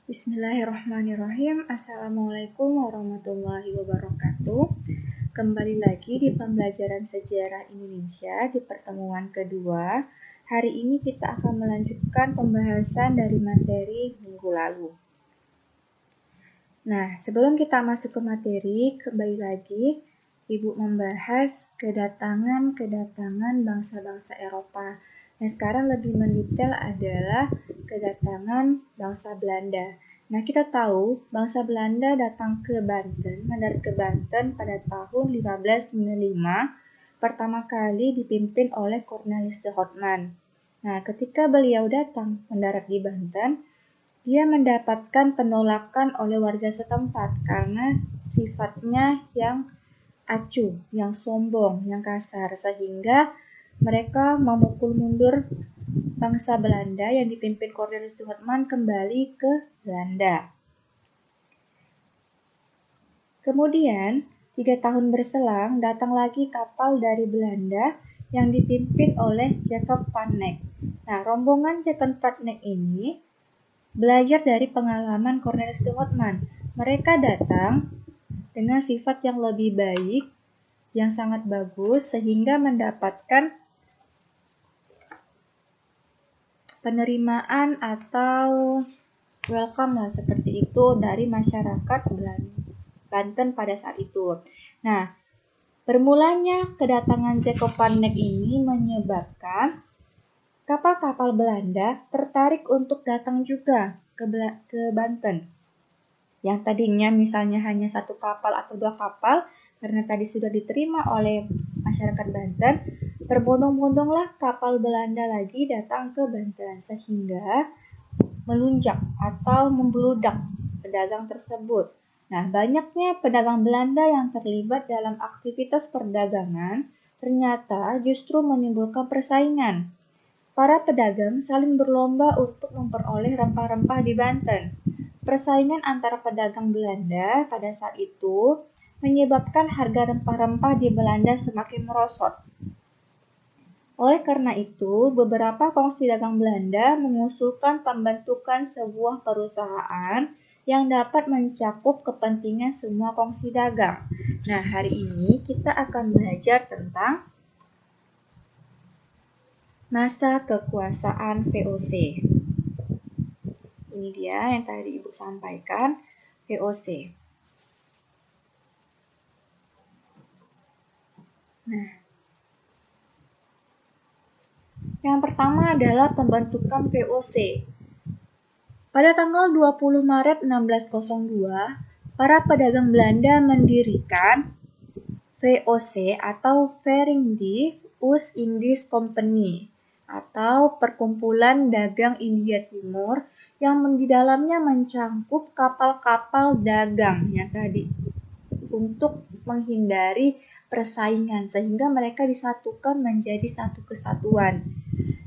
Bismillahirrahmanirrahim. Assalamualaikum warahmatullahi wabarakatuh. Kembali lagi di pembelajaran sejarah Indonesia di pertemuan kedua. Hari ini kita akan melanjutkan pembahasan dari materi minggu lalu. Nah, sebelum kita masuk ke materi, kembali lagi Ibu membahas kedatangan bangsa-bangsa Eropa. Nah, sekarang lebih mendetail adalah kedatangan bangsa Belanda. Nah, kita tahu bangsa Belanda datang ke Banten, mendarat ke Banten pada tahun 1595, pertama kali dipimpin oleh Cornelis de Houtman. Nah, ketika beliau datang mendarat di Banten, dia mendapatkan penolakan oleh warga setempat karena sifatnya yang acuh, yang sombong, yang kasar, sehingga mereka memukul mundur bangsa Belanda yang dipimpin Cornelis de Houtman kembali ke Belanda. Kemudian, 3 tahun berselang, datang lagi kapal dari Belanda yang dipimpin oleh Jacob van Eyck. Nah, rombongan Jacob van Eyck ini belajar dari pengalaman Cornelis de Houtman. Mereka datang dengan sifat yang lebih baik, yang sangat bagus, sehingga mendapatkan penerimaan atau welcome lah seperti itu dari masyarakat Banten pada saat itu. Nah, bermulanya kedatangan Jacob van Eyck ini menyebabkan kapal-kapal Belanda tertarik untuk datang juga ke Banten. Yang tadinya misalnya hanya 1 kapal atau 2 kapal, karena tadi sudah diterima oleh masyarakat Banten, berbondong-bondonglah kapal Belanda lagi datang ke Banten, sehingga melunjak atau membludak pedagang tersebut. Nah, banyaknya pedagang Belanda yang terlibat dalam aktivitas perdagangan ternyata justru menimbulkan persaingan. Para pedagang saling berlomba untuk memperoleh rempah-rempah di Banten. Persaingan antara pedagang Belanda pada saat itu menyebabkan harga rempah-rempah di Belanda semakin merosot. Oleh karena itu, beberapa kongsi dagang Belanda mengusulkan pembentukan sebuah perusahaan yang dapat mencakup kepentingan semua kongsi dagang. Nah, hari ini kita akan belajar tentang masa kekuasaan VOC. Ini dia yang tadi Ibu sampaikan, VOC. Nah, yang pertama adalah pembentukan VOC. Pada tanggal 20 Maret 1602, para pedagang Belanda mendirikan VOC atau Verenigde Oost-Indisch Compagnie atau Perkumpulan Dagang India Timur yang di dalamnya mencakup kapal-kapal dagang yang tadi untuk menghindari persaingan sehingga mereka disatukan menjadi satu kesatuan.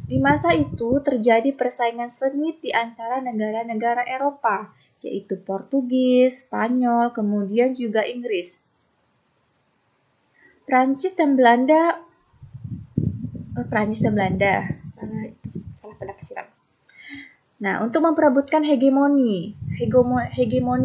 Di masa itu terjadi persaingan sengit di antara negara-negara Eropa, yaitu Portugis, Spanyol, kemudian juga Inggris. Prancis dan Belanda, salah penafsiran. Nah, untuk memperebutkan hegemoni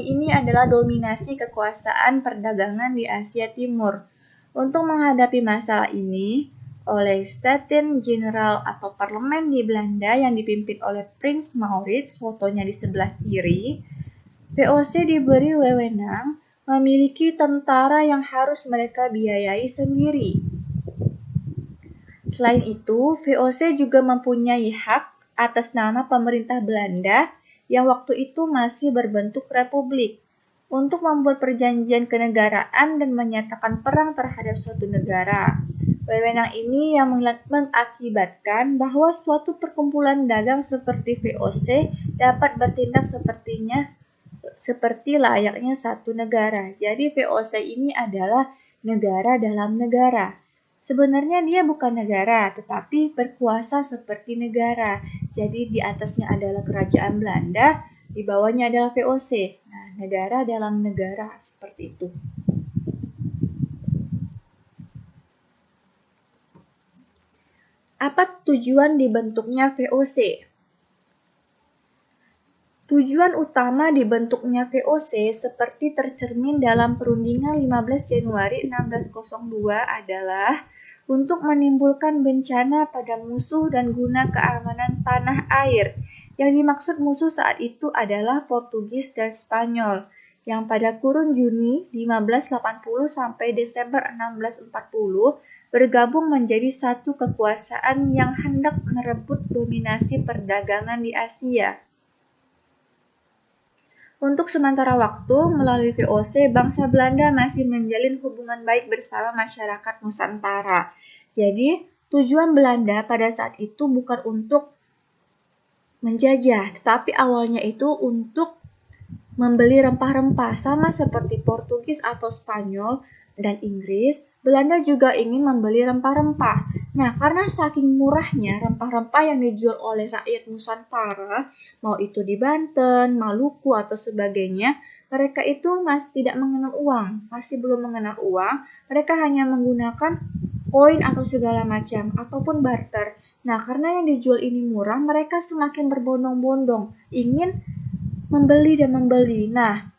ini adalah dominasi kekuasaan perdagangan di Asia Timur. Untuk menghadapi masalah ini, oleh Staten General atau parlemen di Belanda yang dipimpin oleh Prins Maurits, fotonya di sebelah kiri, VOC diberi wewenang memiliki tentara yang harus mereka biayai sendiri. Selain itu, VOC juga mempunyai hak atas nama pemerintah Belanda yang waktu itu masih berbentuk republik untuk membuat perjanjian kenegaraan dan menyatakan perang terhadap suatu negara. Wewenang ini yang mengakibatkan bahwa suatu perkumpulan dagang seperti VOC dapat bertindak seperti layaknya satu negara. Jadi VOC ini adalah negara dalam negara. Sebenarnya dia bukan negara, tetapi berkuasa seperti negara. Jadi di atasnya adalah kerajaan Belanda, di bawahnya adalah VOC. Nah, negara dalam negara seperti itu. Apa tujuan dibentuknya VOC? Tujuan utama dibentuknya VOC seperti tercermin dalam Perundingan 15 Januari 1602 adalah untuk menimbulkan bencana pada musuh dan guna keamanan tanah air. Yang dimaksud musuh saat itu adalah Portugis dan Spanyol, yang pada kurun Juni 1580 sampai Desember 1640 bergabung menjadi satu kekuasaan yang hendak merebut dominasi perdagangan di Asia. Untuk sementara waktu, melalui VOC, bangsa Belanda masih menjalin hubungan baik bersama masyarakat Nusantara. Jadi, tujuan Belanda pada saat itu bukan untuk menjajah, tetapi awalnya itu untuk membeli rempah-rempah. Sama seperti Portugis atau Spanyol dan Inggris, Belanda juga ingin membeli rempah-rempah. Nah, karena saking murahnya rempah-rempah yang dijual oleh rakyat Nusantara, mau itu di Banten, Maluku, atau sebagainya, mereka itu masih tidak mengenal uang, masih belum mengenal uang, mereka hanya menggunakan koin atau segala macam, ataupun barter. Nah, karena yang dijual ini murah, mereka semakin berbondong-bondong, ingin membeli dan membeli. Nah,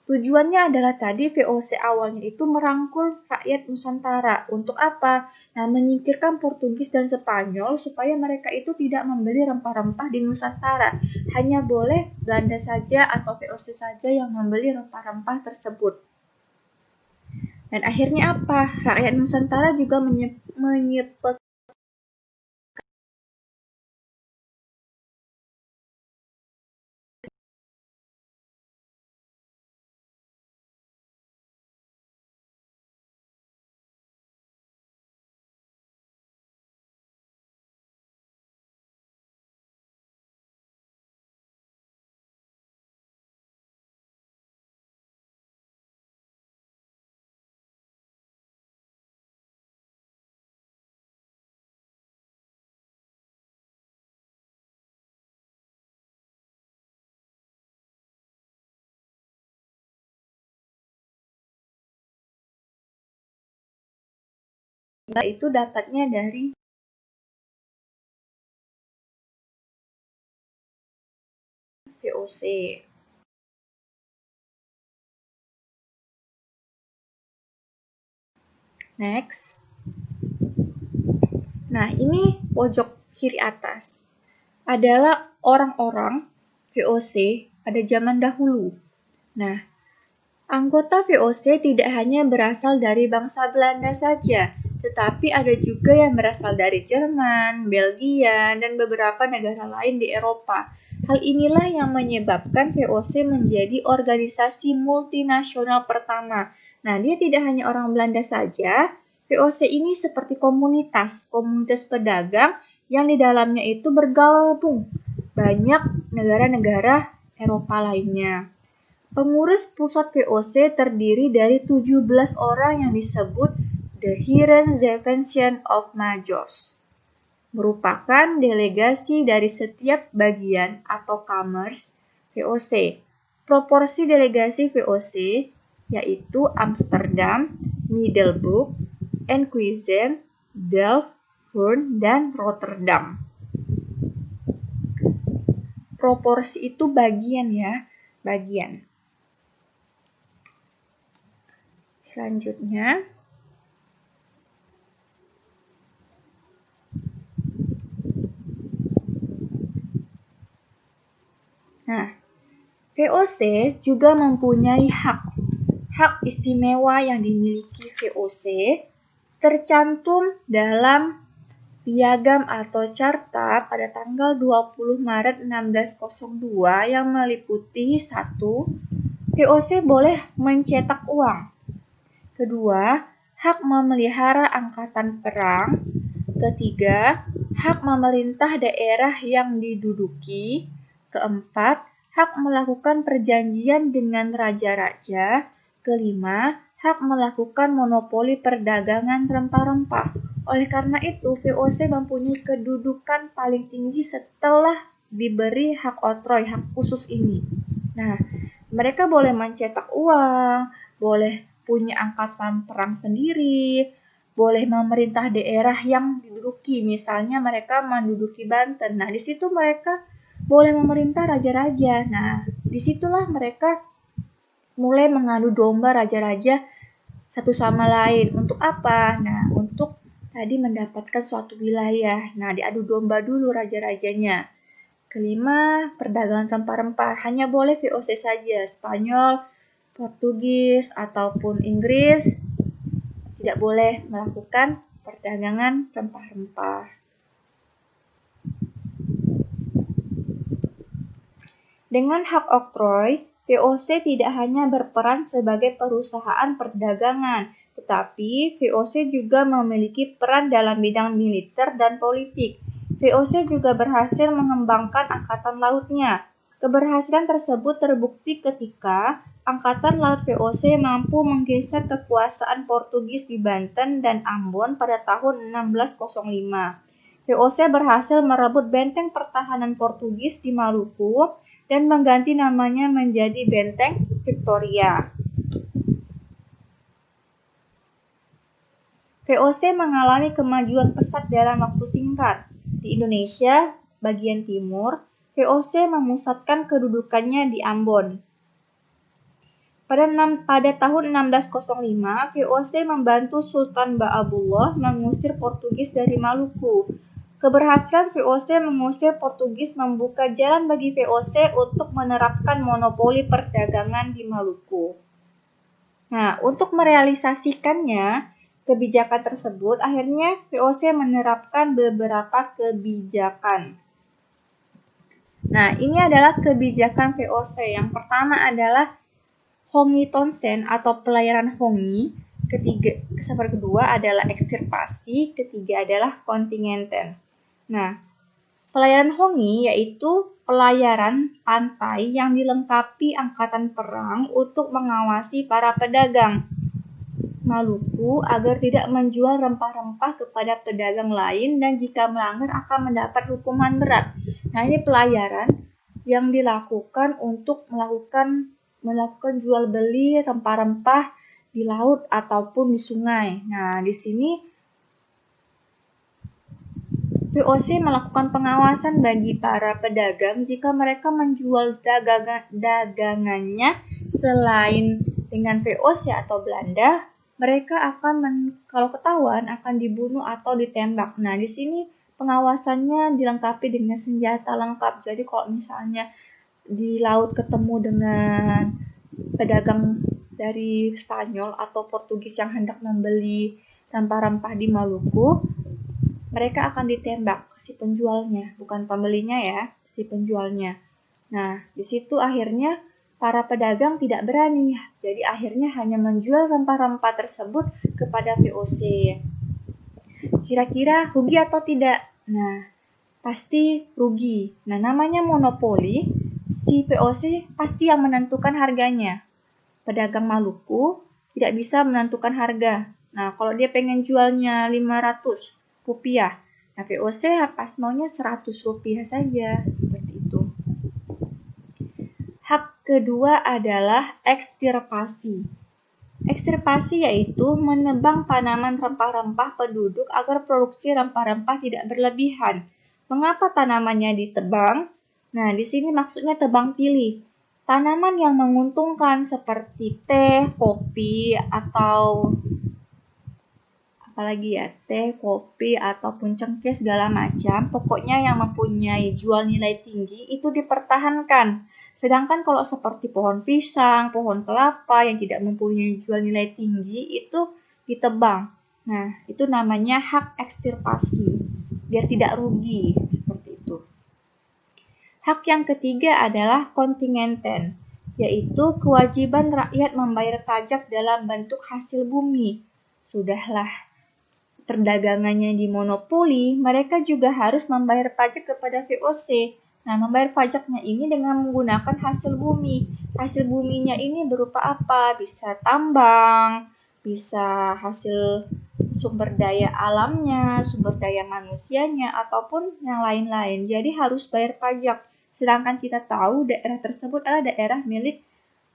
tujuannya adalah tadi VOC awalnya itu merangkul rakyat Nusantara. Untuk apa? Nah, menyingkirkan Portugis dan Spanyol supaya mereka itu tidak membeli rempah-rempah di Nusantara. Hanya boleh Belanda saja atau VOC saja yang membeli rempah-rempah tersebut. Dan akhirnya apa? Rakyat Nusantara juga menyepakati itu dapatnya dari VOC. Next. Nah, ini pojok kiri atas adalah orang-orang VOC pada zaman dahulu. Nah, anggota VOC tidak hanya berasal dari bangsa Belanda saja, tetapi ada juga yang berasal dari Jerman, Belgia, dan beberapa negara lain di Eropa. Hal inilah yang menyebabkan VOC menjadi organisasi multinasional pertama. Nah, dia tidak hanya orang Belanda saja, VOC ini seperti komunitas pedagang yang di dalamnya itu bergabung banyak negara-negara Eropa lainnya. Pengurus pusat VOC terdiri dari 17 orang yang disebut The Heeren-Zevenschen of Majors, merupakan delegasi dari setiap bagian atau kamers VOC. Proporsi delegasi VOC yaitu Amsterdam, Middelburg, Enkhuizen, Delft, Hoorn, dan Rotterdam. Proporsi itu bagian ya, bagian. Selanjutnya, VOC juga mempunyai hak istimewa yang dimiliki VOC tercantum dalam piagam atau carta pada tanggal 20 Maret 1602 yang meliputi 1. VOC boleh mencetak uang. Kedua, hak memelihara angkatan perang. Ketiga, hak memerintah daerah yang diduduki. Keempat, hak melakukan perjanjian dengan raja-raja. Kelima, hak melakukan monopoli perdagangan rempah-rempah. Oleh karena itu, VOC mempunyai kedudukan paling tinggi setelah diberi hak oktroy, hak khusus ini. Nah, mereka boleh mencetak uang, boleh punya angkatan perang sendiri, boleh memerintah daerah yang diduduki. Misalnya mereka menduduki Banten. Nah, di situ mereka boleh memerintah raja-raja. Nah, disitulah mereka mulai mengadu domba raja-raja satu sama lain. Untuk apa? Nah, untuk tadi mendapatkan suatu wilayah. Nah, diadu domba dulu raja-rajanya. Kelima, perdagangan rempah-rempah. Hanya boleh VOC saja, Spanyol, Portugis, ataupun Inggris tidak boleh melakukan perdagangan rempah-rempah. Dengan hak oktroy, VOC tidak hanya berperan sebagai perusahaan perdagangan, tetapi VOC juga memiliki peran dalam bidang militer dan politik. VOC juga berhasil mengembangkan angkatan lautnya. Keberhasilan tersebut terbukti ketika Angkatan Laut VOC mampu menggeser kekuasaan Portugis di Banten dan Ambon pada tahun 1605. VOC berhasil merebut benteng pertahanan Portugis di Maluku dan mengganti namanya menjadi Benteng Victoria. VOC mengalami kemajuan pesat dalam waktu singkat. Di Indonesia, bagian timur, VOC memusatkan kedudukannya di Ambon. Pada tahun 1605, VOC membantu Sultan Ba'abullah mengusir Portugis dari Maluku. Keberhasilan VOC mengusir Portugis membuka jalan bagi VOC untuk menerapkan monopoli perdagangan di Maluku. Nah, untuk merealisasikannya, kebijakan tersebut akhirnya VOC menerapkan beberapa kebijakan. Nah, ini adalah kebijakan VOC. Yang pertama adalah Hongi Tonsen atau pelayaran Hongi. Kedua adalah ekstirpasi. Ketiga adalah kontingenten. Nah, pelayaran Hongi yaitu pelayaran pantai yang dilengkapi angkatan perang untuk mengawasi para pedagang Maluku agar tidak menjual rempah-rempah kepada pedagang lain dan jika melanggar akan mendapat hukuman berat. Nah, ini pelayaran yang dilakukan untuk melakukan jual beli rempah-rempah di laut ataupun di sungai. Nah, di sini VOC melakukan pengawasan bagi para pedagang jika mereka menjual dagangannya selain dengan VOC atau Belanda, mereka akan kalau ketahuan akan dibunuh atau ditembak. Nah, di sini pengawasannya dilengkapi dengan senjata lengkap. Jadi kalau misalnya di laut ketemu dengan pedagang dari Spanyol atau Portugis yang hendak membeli rempah-rempah di Maluku, mereka akan ditembak si penjualnya, bukan pembelinya ya, si penjualnya. Nah, di situ akhirnya para pedagang tidak berani, jadi akhirnya hanya menjual rempah-rempah tersebut kepada VOC. Kira-kira rugi atau tidak? Nah, pasti rugi. Nah, namanya monopoli, si VOC pasti yang menentukan harganya. Pedagang Maluku tidak bisa menentukan harga. Nah, kalau dia pengen jualnya 500 rupiah. Nah, VOC pas maunya 100 rupiah saja, seperti itu. Hak kedua adalah ekstirpasi. Ekstirpasi yaitu menebang tanaman rempah-rempah penduduk agar produksi rempah-rempah tidak berlebihan. Mengapa tanamannya ditebang? Nah, di sini maksudnya tebang pilih. Tanaman yang menguntungkan seperti teh, kopi, atau apalagi ya, teh, kopi, ataupun cengkeh segala macam, pokoknya yang mempunyai jual nilai tinggi itu dipertahankan. Sedangkan kalau seperti pohon pisang, pohon kelapa yang tidak mempunyai jual nilai tinggi itu ditebang. Nah, itu namanya hak ekstirpasi, biar tidak rugi, seperti itu. Hak yang ketiga adalah kontingenten, yaitu kewajiban rakyat membayar pajak dalam bentuk hasil bumi. Sudahlah perdagangannya dimonopoli, mereka juga harus membayar pajak kepada VOC. Nah, membayar pajaknya ini dengan menggunakan hasil bumi. Hasil buminya ini berupa apa? Bisa tambang, bisa hasil sumber daya alamnya, sumber daya manusianya, ataupun yang lain-lain. Jadi harus bayar pajak. Sedangkan kita tahu daerah tersebut adalah daerah milik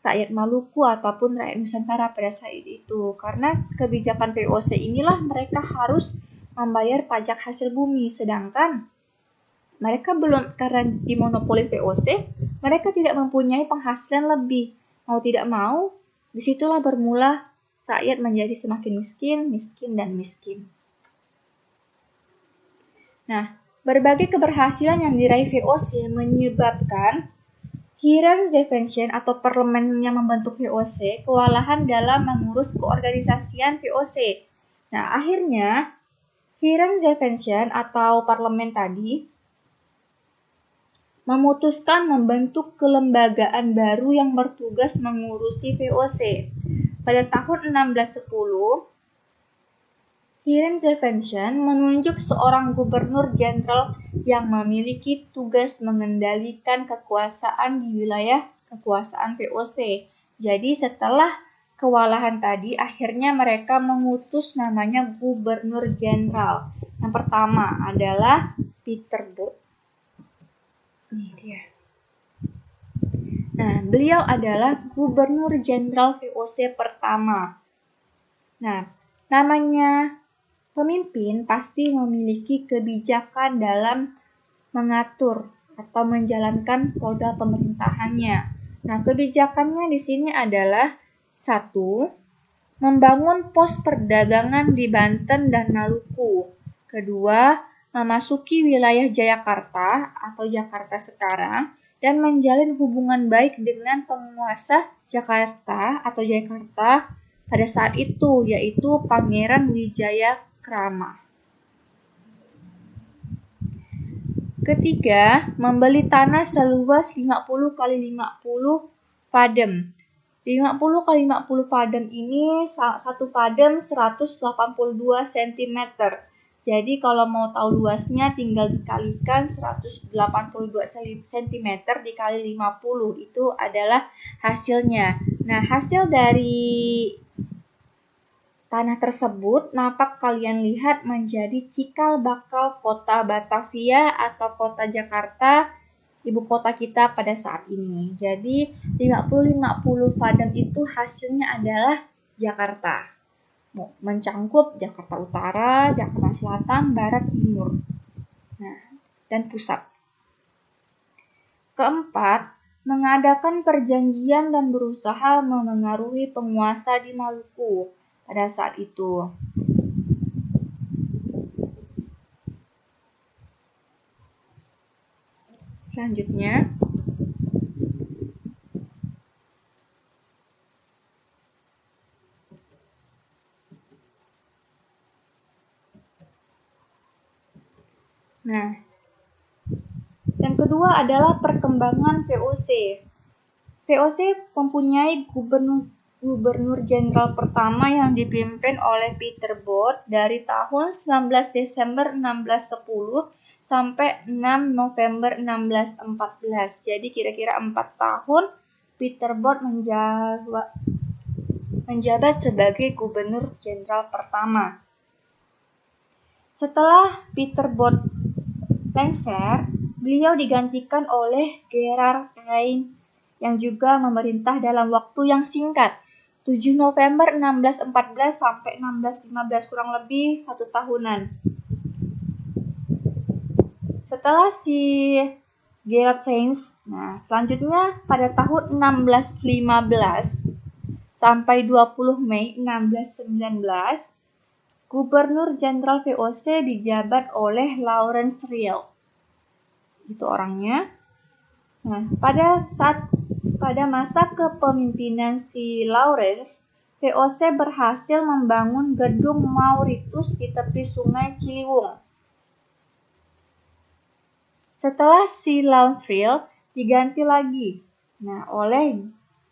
rakyat Maluku ataupun rakyat Nusantara pada saat itu. Karena kebijakan VOC inilah mereka harus membayar pajak hasil bumi. Sedangkan mereka belum, karena dimonopoli VOC, mereka tidak mempunyai penghasilan lebih. Mau tidak mau, disitulah bermula rakyat menjadi semakin miskin, dan miskin. Nah, berbagai keberhasilan yang diraih VOC menyebabkan Heeren-Zevenschen atau parlemen yang membentuk VOC kewalahan dalam mengurus keorganisasian VOC. Nah, akhirnya Heeren-Zevenschen atau parlemen tadi memutuskan membentuk kelembagaan baru yang bertugas mengurusi VOC. Pada tahun 1610, Heeren-Zevenschen menunjuk seorang gubernur jenderal yang memiliki tugas mengendalikan kekuasaan di wilayah kekuasaan VOC. Jadi setelah kewalahan tadi, akhirnya mereka mengutus namanya gubernur jenderal. Yang pertama adalah Peter Both. Ini dia. Nah, beliau adalah gubernur jenderal VOC pertama. Nah, namanya pemimpin pasti memiliki kebijakan dalam mengatur atau menjalankan roda pemerintahannya. Nah, kebijakannya di sini adalah 1. Membangun pos perdagangan di Banten dan Maluku. Kedua, memasuki wilayah Jayakarta atau Jakarta sekarang dan menjalin hubungan baik dengan penguasa Jakarta atau Jayakarta pada saat itu, yaitu Pangeran Wijayakrama. Ketiga, membeli tanah seluas 50 x 50 padem. 50 x 50 padem ini satu padem 182 cm. Jadi kalau mau tahu luasnya tinggal dikalikan 182 cm dikali 50, itu adalah hasilnya. Nah, hasil dari tanah tersebut dapat kalian lihat menjadi cikal bakal kota Batavia atau kota Jakarta, ibu kota kita pada saat ini. Jadi 50-50 padem itu hasilnya adalah Jakarta. Mencangkup Jakarta Utara, Jakarta Selatan, Barat, Timur, dan pusat. Keempat, mengadakan perjanjian dan berusaha memengaruhi penguasa di Maluku pada saat itu. Selanjutnya, yang kedua adalah perkembangan VOC. VOC mempunyai gubernur jenderal pertama yang dipimpin oleh Peter Both dari tahun 19 Desember 1610 sampai 6 November 1614. Jadi kira-kira 4 tahun Peter Both menjabat sebagai gubernur jenderal pertama. Setelah Peter Both lengser, beliau digantikan oleh Gerard Reyns yang juga memerintah dalam waktu yang singkat, 7 November 1614 sampai 1615, kurang lebih 1 tahunan. Setelah si Gerard Reyns, selanjutnya pada tahun 1615 sampai 20 Mei 1619, Gubernur Jenderal VOC dijabat oleh Lawrence Riel. Itu orangnya. Nah, pada masa kepemimpinan si Lawrence, VOC berhasil membangun gedung Mauritius di tepi sungai Ciliwung. Setelah si Lawrence Riel diganti lagi oleh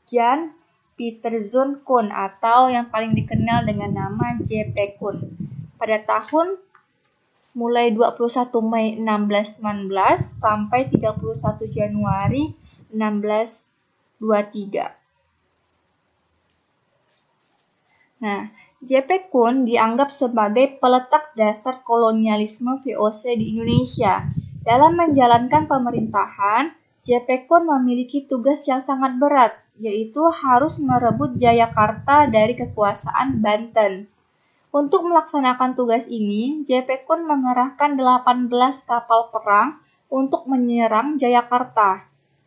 Jan Pieterszoon Koen atau yang paling dikenal dengan nama J.P. Koen pada tahun mulai 21 Mei 1619 sampai 31 Januari 1623. J.P. Koen dianggap sebagai peletak dasar kolonialisme VOC di Indonesia. Dalam menjalankan pemerintahan, J.P. Koen memiliki tugas yang sangat berat, yaitu harus merebut Jayakarta dari kekuasaan Banten. Untuk melaksanakan tugas ini, J.P. Koen mengerahkan 18 kapal perang untuk menyerang Jayakarta.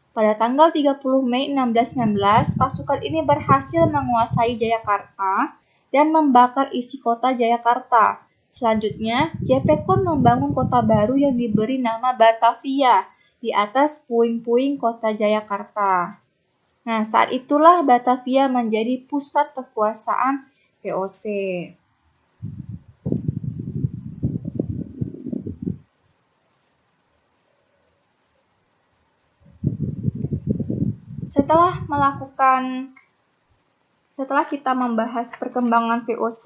Pada tanggal 30 Mei 1619, pasukan ini berhasil menguasai Jayakarta dan membakar isi kota Jayakarta. Selanjutnya, Jepekun membangun kota baru yang diberi nama Batavia di atas puing-puing kota Jayakarta. Nah, saat itulah Batavia menjadi pusat kekuasaan VOC. Setelah kita membahas perkembangan VOC,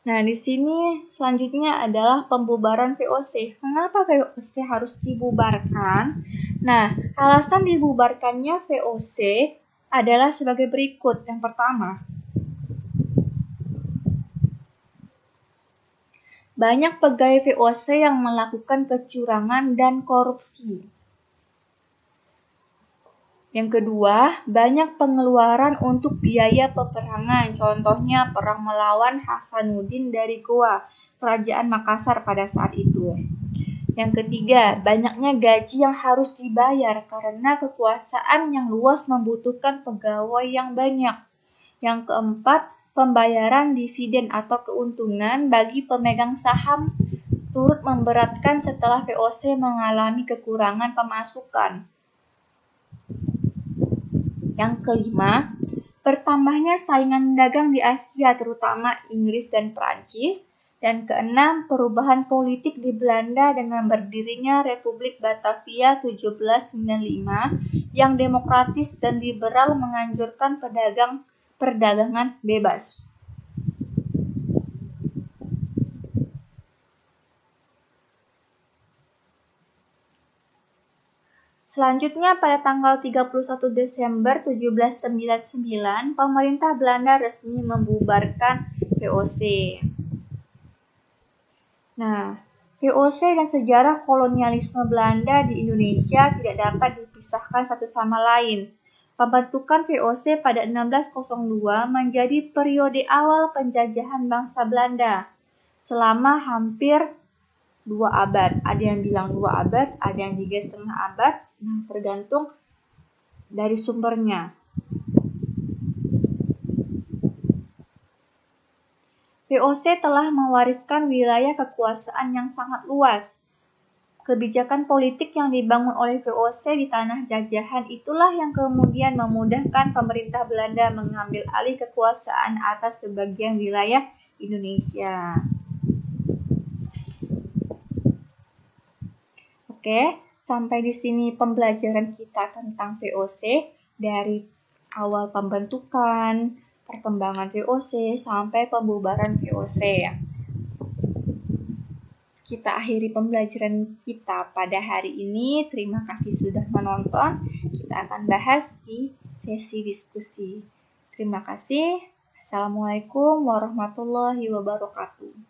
nah di sini selanjutnya adalah pembubaran VOC. Mengapa VOC harus dibubarkan? Nah, alasan dibubarkannya VOC adalah sebagai berikut. Yang pertama, banyak pegawai VOC yang melakukan kecurangan dan korupsi. Yang kedua, banyak pengeluaran untuk biaya peperangan, contohnya perang melawan Hasanuddin dari Goa, Kerajaan Makassar pada saat itu. Yang ketiga, banyaknya gaji yang harus dibayar karena kekuasaan yang luas membutuhkan pegawai yang banyak. Yang keempat, pembayaran dividen atau keuntungan bagi pemegang saham turut memberatkan setelah VOC mengalami kekurangan pemasukan. Yang kelima, bertambahnya saingan dagang di Asia, terutama Inggris dan Prancis. Dan keenam, perubahan politik di Belanda dengan berdirinya Republik Batavia 1795 yang demokratis dan liberal menganjurkan perdagangan bebas. Selanjutnya, pada tanggal 31 Desember 1799, pemerintah Belanda resmi membubarkan VOC. Nah, VOC dan sejarah kolonialisme Belanda di Indonesia tidak dapat dipisahkan satu sama lain. Pembentukan VOC pada 1602 menjadi periode awal penjajahan bangsa Belanda selama hampir 2 abad. Ada yang bilang 2 abad, ada yang 3,5 abad, tergantung dari sumbernya. VOC telah mewariskan wilayah kekuasaan yang sangat luas. Kebijakan politik yang dibangun oleh VOC di tanah jajahan itulah yang kemudian memudahkan pemerintah Belanda mengambil alih kekuasaan atas sebagian wilayah Indonesia. Oke, sampai di sini pembelajaran kita tentang VOC dari awal pembentukan, perkembangan VOC, sampai pembubaran VOC. Kita akhiri pembelajaran kita pada hari ini. Terima kasih sudah menonton. Kita akan bahas di sesi diskusi. Terima kasih. Assalamualaikum warahmatullahi wabarakatuh.